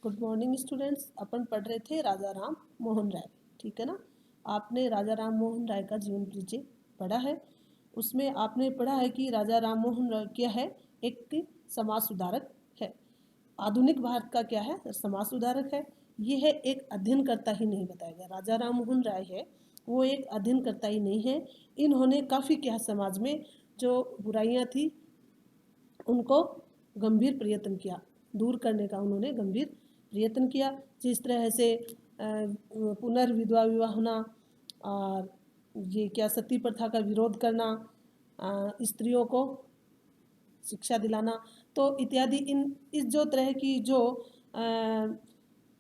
Good morning students. अपन पढ़ रहे थे राजा राम मोहन राय, ठीक है ना। आपने राजा राम मोहन राय का जीवन परिचय पढ़ा है। उसमें आपने पढ़ा है कि राजा राम मोहन राय क्या है, एक समाज सुधारक है। आधुनिक भारत का क्या है, समाज सुधारक है। ये है एक अध्ययनकर्ता ही नहीं बताया गया। राजा राम मोहन राय है वो एक अध्ययनकर्ता ही नहीं है। इन्होंने काफ़ी क्या समाज में जो बुराइयां थी उनको गंभीर प्रयत्न किया, दूर करने का उन्होंने गंभीर प्रयत्न किया। जिस तरह से पुनर्विधवा विवाह होना और ये क्या सती प्रथा का विरोध करना, स्त्रियों को शिक्षा दिलाना, तो इत्यादि इन इस जो तरह की जो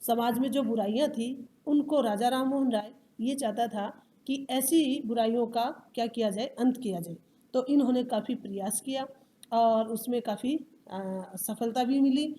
समाज में जो बुराइयां थी उनको राजा राम मोहन राय ये चाहता था कि ऐसी बुराइयों का क्या किया जाए, अंत किया जाए। तो इन्होंने काफ़ी प्रयास किया और उसमें काफ़ी सफलता भी मिली।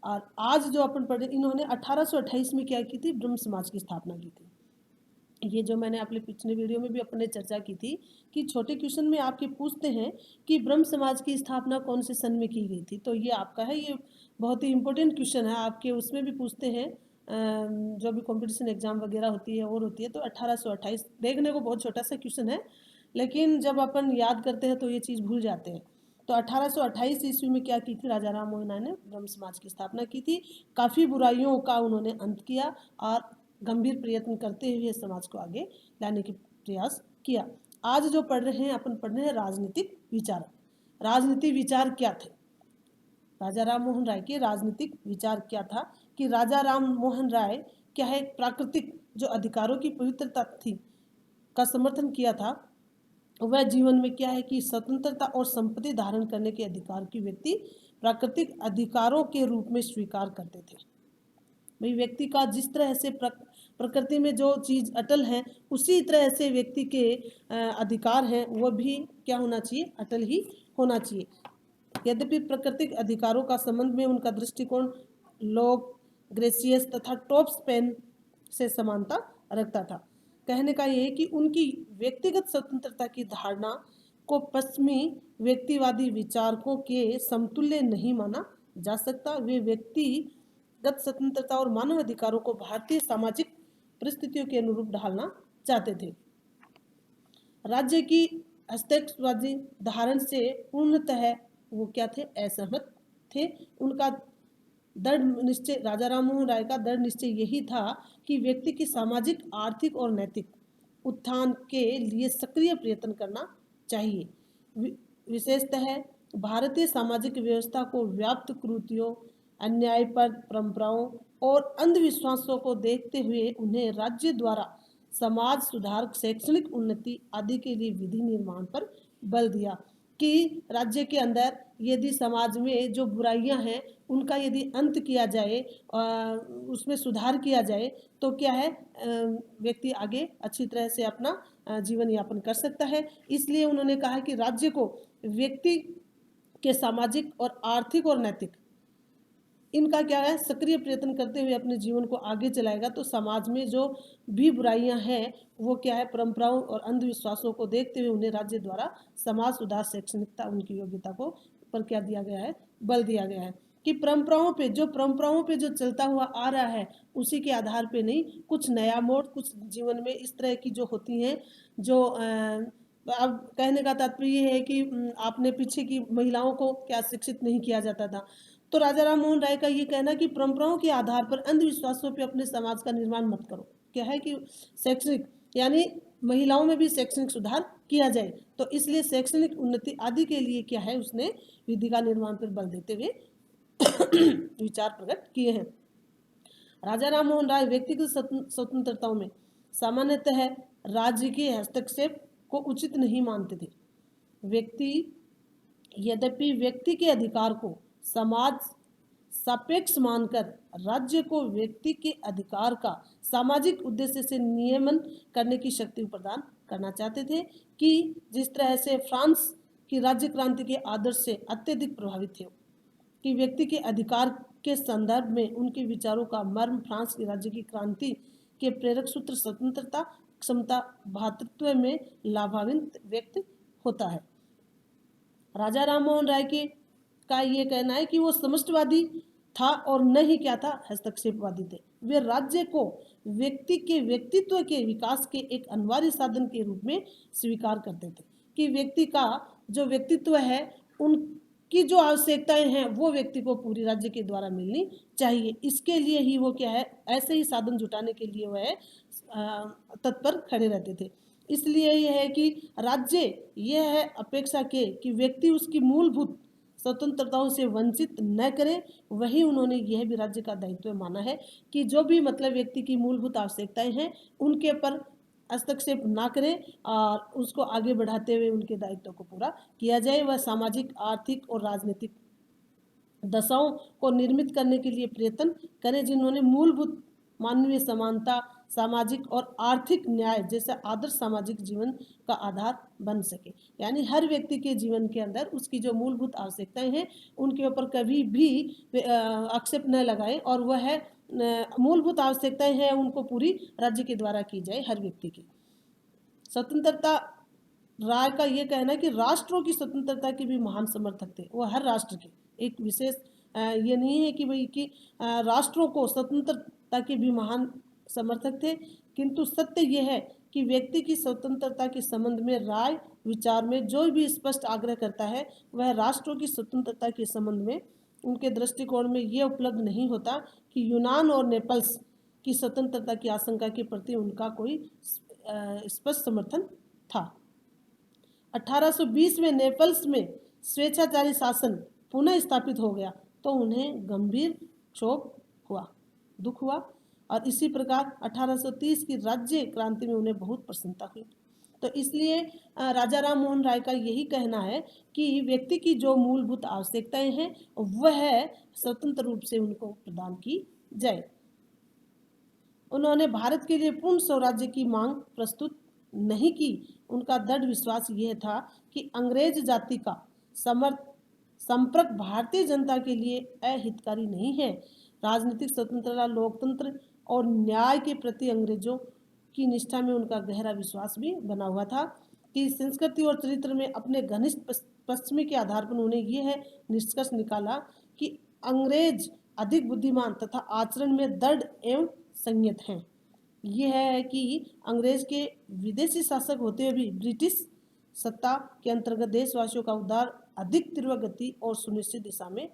और आज जो अपन पढ़े, इन्होंने 1828 में क्या की थी, ब्रह्म समाज की स्थापना की थी। ये जो मैंने अपने पिछले वीडियो में भी अपने चर्चा की थी कि छोटे क्वेश्चन में आपके पूछते हैं कि ब्रह्म समाज की स्थापना कौन से सन में की गई थी। तो ये आपका है, ये बहुत ही इम्पोर्टेंट क्वेश्चन है आपके। उसमें भी पूछते हैं जो भी कंपटीशन एग्जाम वगैरह होती है और होती है, तो 1828 देखने को बहुत छोटा सा क्वेश्चन है, लेकिन जब अपन याद करते हैं तो ये चीज़ भूल जाते हैं। तो 1828 ईस्वी में क्या की थी, राजा राम मोहन राय ने ब्रह्म समाज की स्थापना की थी। काफ़ी बुराइयों का उन्होंने अंत किया और गंभीर प्रयत्न करते हुए समाज को आगे लाने की प्रयास किया। आज जो पढ़ रहे हैं अपन, पढ़ रहे हैं राजनीतिक विचार। राजनीतिक विचार क्या थे, राजा राम मोहन राय के राजनीतिक विचार क्या था कि राजा राम मोहन राय क्या है, प्राकृतिक जो अधिकारों की पवित्रता थी का समर्थन किया था। वह जीवन में क्या है कि स्वतंत्रता और संपत्ति धारण करने के अधिकार की व्यक्ति प्राकृतिक अधिकारों के रूप में स्वीकार करते थे। भाई व्यक्ति का जिस तरह से प्रकृति में जो चीज़ अटल है, उसी तरह से व्यक्ति के अधिकार हैं वो भी क्या होना चाहिए, अटल ही होना चाहिए। यद्यपि प्राकृतिक अधिकारों का संबंध में उनका दृष्टिकोण लोग ग्रेसियस तथा टॉप स्पेन से समानता रखता था। कहने का ये है कि उनकी व्यक्तिगत स्वतंत्रता की धारणा को पश्चिमी व्यक्तिवादी विचारकों के समतुल्य नहीं माना जा सकता। वे व्यक्तिगत स्वतंत्रता और मानव अधिकारों को भारतीय सामाजिक परिस्थितियों के अनुरूप ढालना चाहते थे। राज्य की हस्तक्षेपवादी धारण से पूर्णतः वो क्या थे, असहमत थे। उनका दृढ़ निश्चय, राजा राम मोहन राय का दृढ़ निश्चय यही था कि व्यक्ति की सामाजिक, आर्थिक और नैतिक उत्थान के लिए सक्रिय प्रयत्न करना चाहिए। विशेषतः भारतीय सामाजिक व्यवस्था को व्याप्त कुरीतियों, अन्यायपर परंपराओं और अंधविश्वासों को देखते हुए उन्हें राज्य द्वारा समाज सुधार, शैक्षणिक उन्नति आदि के लिए विधि निर्माण पर बल दिया कि राज्य के अंदर यदि समाज में जो बुराइयां हैं उनका यदि अंत किया जाए, उसमें सुधार किया जाए, तो क्या है, व्यक्ति आगे अच्छी तरह से अपना जीवन यापन कर सकता है। इसलिए उन्होंने कहा कि राज्य को व्यक्ति के सामाजिक और आर्थिक और नैतिक इनका क्या है, सक्रिय प्रयत्न करते हुए अपने जीवन को आगे चलाएगा तो समाज में जो भी बुराइयां हैं वो क्या है, परंपराओं और अंधविश्वासों को देखते हुए उन्हें राज्य द्वारा समाज सुधार, शैक्षणिकता, उनकी योग्यता को पर क्या दिया गया है, बल दिया गया है कि परंपराओं पे जो चलता हुआ आ रहा है उसी के आधार पे नहीं, कुछ नया मोड़, कुछ जीवन में इस तरह की जो होती हैं जो अब कहने का तात्पर्य है कि आपने पीछे की महिलाओं को क्या शिक्षित नहीं किया जाता था। तो राजा राम मोहन राय का ये कहना कि परंपराओं के आधार पर अंधविश्वासों पे अपने समाज का निर्माण मत करो। क्या है कि शैक्षणिक यानी महिलाओं में भी शैक्षणिक सुधार किया जाए, तो इसलिए शैक्षणिक उन्नति आदि के लिए क्या है, उसने विधि का निर्माण पर बल देते हुए विचार प्रकट किए हैं। राजा राम मोहन राय व्यक्तिगत स्वतंत्रताओं में सामान्यतः राज्य के हस्तक्षेप को उचित नहीं मानते थे। यद्यपि व्यक्ति के अधिकार को समाज सापेक्ष मानकर राज्य को व्यक्ति के अधिकार का सामाजिक उद्देश्य से नियमन करने की शक्ति प्रदान करना चाहते थे कि जिस तरह से फ्रांस की राज्य क्रांति के आदर्श से अत्यधिक प्रभावित थे कि व्यक्ति के अधिकार के संदर्भ में उनके विचारों का मर्म फ्रांस की राज्य की क्रांति के प्रेरक सूत्र स्वतंत्रता, क्षमता, भातृत्व में लाभान्वित व्यक्त होता है। राजा राम मोहन राय के का ये कहना है कि वो समष्टवादी था और न ही क्या था, हस्तक्षेपवादी थे। वे राज्य को व्यक्ति के व्यक्तित्व के विकास के एक अनिवार्य साधन के रूप में स्वीकार करते थे कि व्यक्ति का जो व्यक्तित्व है, उनकी जो आवश्यकताएं हैं वो व्यक्ति को पूरी राज्य के द्वारा मिलनी चाहिए। इसके लिए ही वो क्या है, ऐसे ही साधन जुटाने के लिए वह तत्पर खड़े रहते थे। इसलिए यह है कि राज्य यह है अपेक्षा के कि व्यक्ति उसकी मूलभूत स्वतंत्रताओं से वंचित न करे। वही उन्होंने यह भी राज्य का दायित्व माना है कि जो भी मतलब व्यक्ति की मूलभूत आवश्यकताएं हैं उनके पर हस्तक्षेप ना करें और उसको आगे बढ़ाते हुए उनके दायित्व को पूरा किया जाए। वह सामाजिक, आर्थिक और राजनीतिक दशाओं को निर्मित करने के लिए प्रयत्न करें जिन्होंने मूलभूत मानवीय समानता, सामाजिक और आर्थिक न्याय जैसे आदर्श सामाजिक जीवन का आधार बन सके। यानी हर व्यक्ति के जीवन के अंदर उसकी जो मूलभूत आवश्यकताएं हैं उनके ऊपर कभी भी आक्षेप न लगाएं और वह मूलभूत आवश्यकताएं हैं उनको पूरी राज्य के द्वारा की जाए हर व्यक्ति की। स्वतंत्रता राय का ये कहना है कि राष्ट्रों की स्वतंत्रता के भी महान समर्थक थे। वो हर राष्ट्र के एक विशेष ये नहीं है कि भाई कि राष्ट्रों को स्वतंत्रता के भी महान समर्थक थे, किंतु सत्य यह है कि व्यक्ति की स्वतंत्रता के संबंध में राय विचार में जो भी स्पष्ट आग्रह करता है वह राष्ट्रों की स्वतंत्रता के संबंध में उनके दृष्टिकोण में ये उपलब्ध नहीं होता कि यूनान और नेपल्स की स्वतंत्रता की आशंका के प्रति उनका कोई स्पष्ट समर्थन था। 1820 में नेपल्स में स्वेच्छाचारी शासन पुनः स्थापित हो गया तो उन्हें गंभीर क्षोभ हुआ, दुख हुआ और इसी प्रकार 1830 की राज्य क्रांति में उन्हें बहुत प्रसन्नता हुई। तो इसलिए राजा राम मोहन राय का यही कहना है कि व्यक्ति की जो मूलभूत आवश्यकताएं हैं वह स्वतंत्र रूप से उनको प्रदान की जाए। उन्होंने भारत के लिए पूर्ण स्वराज्य की मांग प्रस्तुत नहीं की। उनका दृढ़ विश्वास यह था कि अंग्रेज जाति का संपर्क भारतीय जनता के लिए अहितकारी नहीं है। राजनीतिक स्वतंत्रता, लोकतंत्र और न्याय के प्रति अंग्रेजों की निष्ठा में उनका गहरा विश्वास भी बना हुआ था कि संस्कृति और चरित्र में अपने घनिष्ठ पश्चिमी के आधार पर उन्होंने यह निष्कर्ष निकाला कि अंग्रेज अधिक बुद्धिमान तथा आचरण में दृढ़ एवं संयत हैं। यह है कि अंग्रेज के विदेशी शासक होते हुए भी ब्रिटिश सत्ता के अंतर्गत देशवासियों का उद्धार अधिक तीव्र गति और सुनिश्चित दिशा में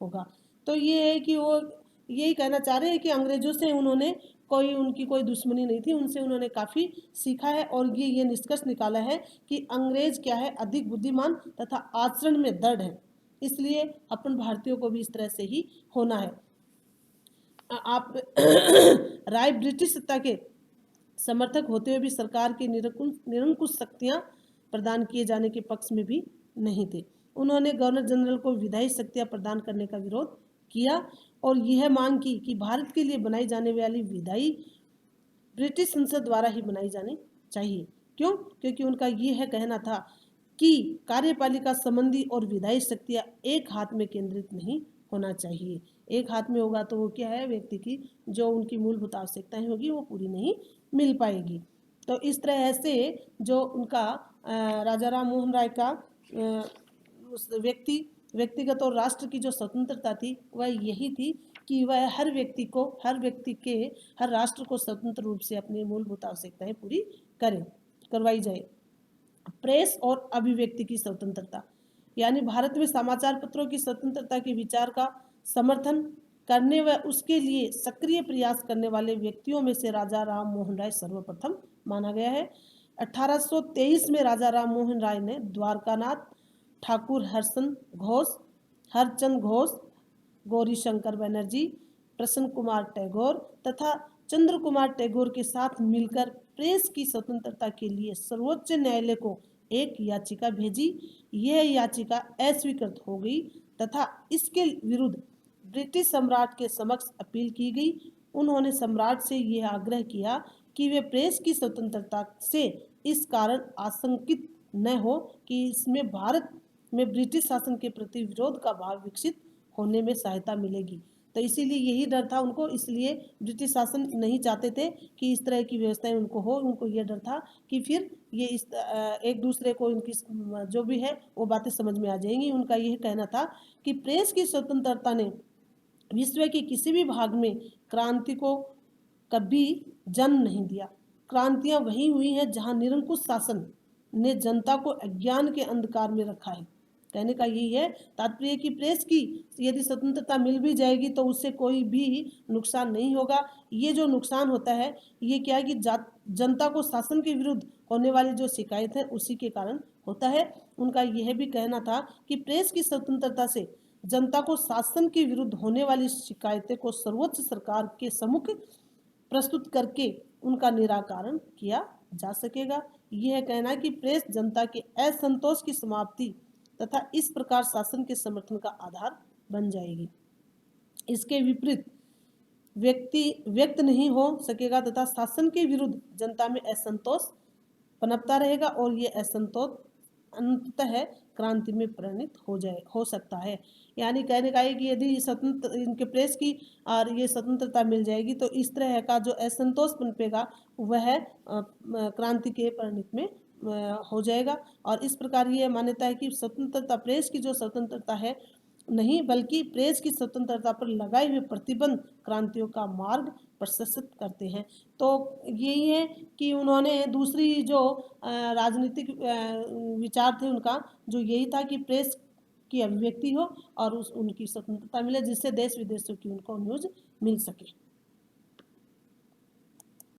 होगा। तो ये है कि वो यही कहना चाह रहे हैं कि अंग्रेजों से उनकी कोई दुश्मनी नहीं थी, उनसे उन्होंने काफ़ी सीखा है और ये निष्कर्ष निकाला है कि अंग्रेज क्या है, अधिक बुद्धिमान तथा आचरण में दृढ़ है। इसलिए अपन भारतीयों को भी इस तरह से ही होना है। आप राय ब्रिटिश सत्ता के समर्थक होते हुए भी सरकार की निरंकुश शक्तियां प्रदान किए जाने के पक्ष में भी नहीं थे। उन्होंने गवर्नर जनरल को विधायी शक्तियां प्रदान करने का विरोध किया और यह मांग की कि भारत के लिए बनाई जाने वाली विधायी ब्रिटिश संसद द्वारा ही बनाई जानी चाहिए। क्यों? क्योंकि उनका यह कहना था कि कार्यपालिका संबंधी और विधायी शक्तियां एक हाथ में केंद्रित नहीं होना चाहिए। एक हाथ में होगा तो वो क्या है, व्यक्ति की जो उनकी मूलभूत आवश्यकताएं होगी वो पूरी नहीं मिल पाएगी। तो इस तरह से जो उनका राजा राम मोहन राय का उस व्यक्तिगत और राष्ट्र की जो स्वतंत्रता थी वह यही थी कि वह हर राष्ट्र को स्वतंत्र रूप से अपनी मूलभूत आवश्यकताएं पूरी करवाई जाए। प्रेस और अभिव्यक्ति की स्वतंत्रता, यानी भारत में समाचार पत्रों की स्वतंत्रता के विचार का समर्थन करने व उसके लिए सक्रिय प्रयास करने वाले व्यक्तियों में से राजा राम मोहन राय सर्वप्रथम माना गया है। 1823 में राजा राम मोहन राय ने द्वारकानाथ ठाकुर हरचंद घोष, गौरीशंकर बनर्जी, प्रसन्न कुमार टैगोर तथा चंद्र कुमार टैगोर के साथ मिलकर प्रेस की स्वतंत्रता के लिए सर्वोच्च न्यायालय को एक याचिका भेजी। यह याचिका अस्वीकृत हो गई तथा इसके विरुद्ध ब्रिटिश सम्राट के समक्ष अपील की गई। उन्होंने सम्राट से यह आग्रह किया कि वे प्रेस की स्वतंत्रता से इस कारण आशंकित न हो कि इसमें भारत में ब्रिटिश शासन के प्रति विरोध का भाव विकसित होने में सहायता मिलेगी। तो इसीलिए यही डर था उनको, इसलिए ब्रिटिश शासन नहीं चाहते थे कि इस तरह की व्यवस्थाएं उनको हो। उनको ये डर था कि फिर ये एक दूसरे को इनकी जो भी है वो बातें समझ में आ जाएंगी। उनका यह कहना था कि प्रेस की स्वतंत्रता ने विश्व के किसी भी भाग में क्रांति को कभी जन्म नहीं दिया। क्रांतियां वही हुई हैं जहां निरंकुश शासन ने जनता को अज्ञान के अंधकार में रखा है। कहने का यही है तात्पर्य कि प्रेस की यदि स्वतंत्रता मिल भी जाएगी तो उससे कोई भी नुकसान नहीं होगा। ये जो नुकसान होता है ये क्या है कि जनता को शासन के विरुद्ध होने वाली जो शिकायत है उसी के कारण होता है। उनका यह भी कहना था कि प्रेस की स्वतंत्रता से जनता को शासन के विरुद्ध होने वाली शिकायतें को सर्वोच्च सरकार के सम्मुख प्रस्तुत करके उनका निराकरण किया जा सकेगा। यह कहना है कि प्रेस जनता के असंतोष की समाप्ति तथा इस प्रकार शासन के समर्थन का आधार बन जाएगी। इसके विपरीत व्यक्त नहीं हो सकेगा तथा शासन के विरुद्ध जनता में असंतोष पनपता रहेगा और ये असंतोष अंततः क्रांति में परिणत हो सकता है। यानी कहने का है कि यदि स्वतंत्र इनके प्रेस की और ये स्वतंत्रता मिल जाएगी तो इस तरह का जो असंतोष पनपेगा वह क्रांति के परिणत में हो जाएगा। और इस प्रकार ये मान्यता है कि स्वतंत्रता प्रेस की जो स्वतंत्रता है नहीं बल्कि प्रेस की स्वतंत्रता पर लगाए हुए प्रतिबंध क्रांतियों का मार्ग प्रशस्त करते हैं। तो यही है कि उन्होंने दूसरी जो राजनीतिक विचार थे उनका जो यही था कि प्रेस की अभिव्यक्ति हो और उनकी स्वतंत्रता मिले जिससे देश विदेशों की उनको न्यूज़ मिल सके।